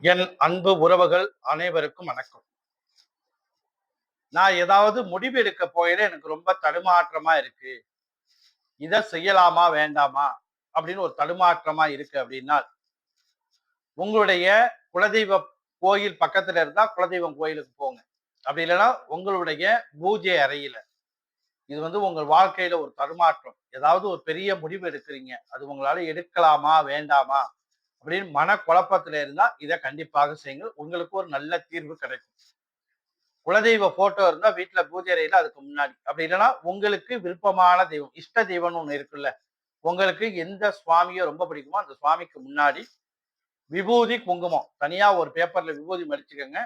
என் அன்பு உறவுகள் அனைவருக்கும் வணக்கம். நான் ஏதாவது முடிவு எடுக்க போயில எனக்கு ரொம்ப தடுமாற்றமா இருக்கு. இத செய்யலாமா? வேண்டாமா? அப்படின்னு ஒரு தடுமாற்றமா இருக்கு அப்படின்னா, உங்களுடைய குலதெய்வ கோயில் பக்கத்துல இருந்தா குலதெய்வம் கோயிலுக்கு போங்க. அப்படி இல்லைன்னா உங்களுடைய பூஜை அறையில. இது உங்க வாழ்க்கையில ஒரு தடுமாற்றம். ஏதாவது ஒரு பெரிய முடிவு எடுக்கிறீங்க. அது உங்களால எடுக்கலாமா? வேண்டாமா? அப்படின்னு மனக்குழப்பத்துல இருந்தா இத கண்டிப்பாக செய்யுங்கள். உங்களுக்கு ஒரு நல்ல தீர்வு கிடைக்கும். குலதெய்வ போட்டோ இருந்தா வீட்ல பூஜை அறையில அதுக்கு முன்னாடி. அப்படி இல்லைன்னா உங்களுக்கு விருப்பமான தெய்வம், இஷ்ட தெய்வம்னு ஒண்ணு இருக்குல்ல. உங்களுக்கு எந்த சுவாமிய ரொம்ப பிடிக்குமோ அந்த சுவாமிக்கு முன்னாடி விபூதி, குங்குமம். தனியா ஒரு பேப்பர்ல விபூதி மடிச்சுக்கங்க.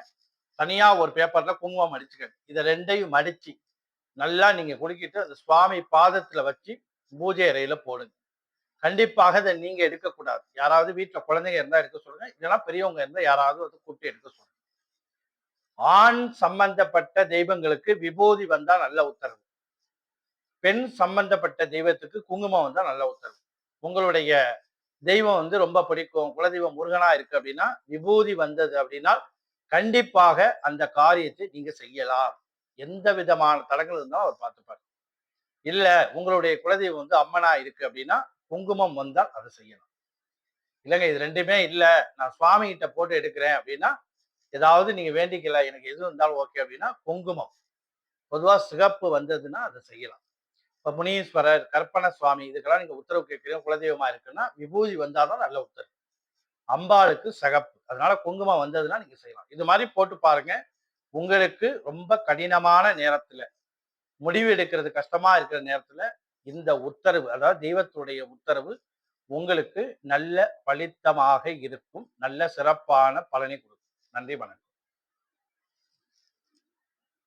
தனியா ஒரு பேப்பர்ல குங்குமம் மடிச்சுக்கங்க. இத 2யும் மடிச்சு நல்லா நீங்க குலுக்கிட்டு அந்த சுவாமி பாதத்துல வச்சு பூஜை அறையில போடுங்க. கண்டிப்பாக இத நீங்க எடுக்கக்கூடாது. யாராவது வீட்ல குழந்தைங்க இருந்தா எடுக்க சொல்லுங்க. இல்லைன்னா பெரியவங்க இருந்தா யாராவது கூப்பிட்டு எடுக்க சொல்லுங்க. ஆண் சம்பந்தப்பட்ட தெய்வங்களுக்கு விபூதி வந்தா நல்ல உத்தரவு. பெண் சம்பந்தப்பட்ட தெய்வத்துக்கு குங்குமம் வந்தா நல்ல உத்தரவு. உங்களுடைய தெய்வம் ரொம்ப பிடிக்கும். குலதெய்வம் முருகனா இருக்கு அப்படின்னா, விபூதி வந்தது அப்படின்னா, கண்டிப்பாக அந்த காரியத்தை நீங்க செய்யலாம். எந்த விதமான தடங்கள் இருந்தாலும் அவர் பார்த்துப்பார். இல்ல உங்களுடைய குலதெய்வம் அம்மனா இருக்கு அப்படின்னா, குங்குமம் வந்தால் அதை செய்யலாம். இல்லங்க இது 2மே இல்ல. நான் சுவாமி கிட்ட போட்டு எடுக்கிறேன் அப்படின்னா, ஏதாவது நீங்க வேண்டிக்கல எனக்கு எது இருந்தாலும் ஓகே அப்படின்னா, குங்குமம். பொதுவா சிகப்பு வந்ததுன்னா அதை செய்யலாம். இப்ப முனீஸ்வரர், கற்பன சுவாமி இதுக்கெல்லாம் நீங்க உத்தரவு கேட்கிறீங்க, குலதெய்வமா இருக்குன்னா, விபூதி வந்தாதான் நல்ல உத்தரவு. அம்பாளுக்கு சிகப்பு. அதனால குங்குமம் வந்ததுன்னா நீங்க செய்யலாம். இது மாரி போட்டு பாருங்க. உங்களுக்கு ரொம்ப கடினமான நேரத்துல, முடிவு எடுக்கிறது கஷ்டமா இருக்கிற நேரத்துல, இந்த உத்தரவு, அதாவது தெய்வத்துடைய உத்தரவு உங்களுக்கு நல்ல பலித்தமாக இருக்கும். நல்ல சிறப்பான பலனை கொடுக்கும். நன்றி, வணக்கம்.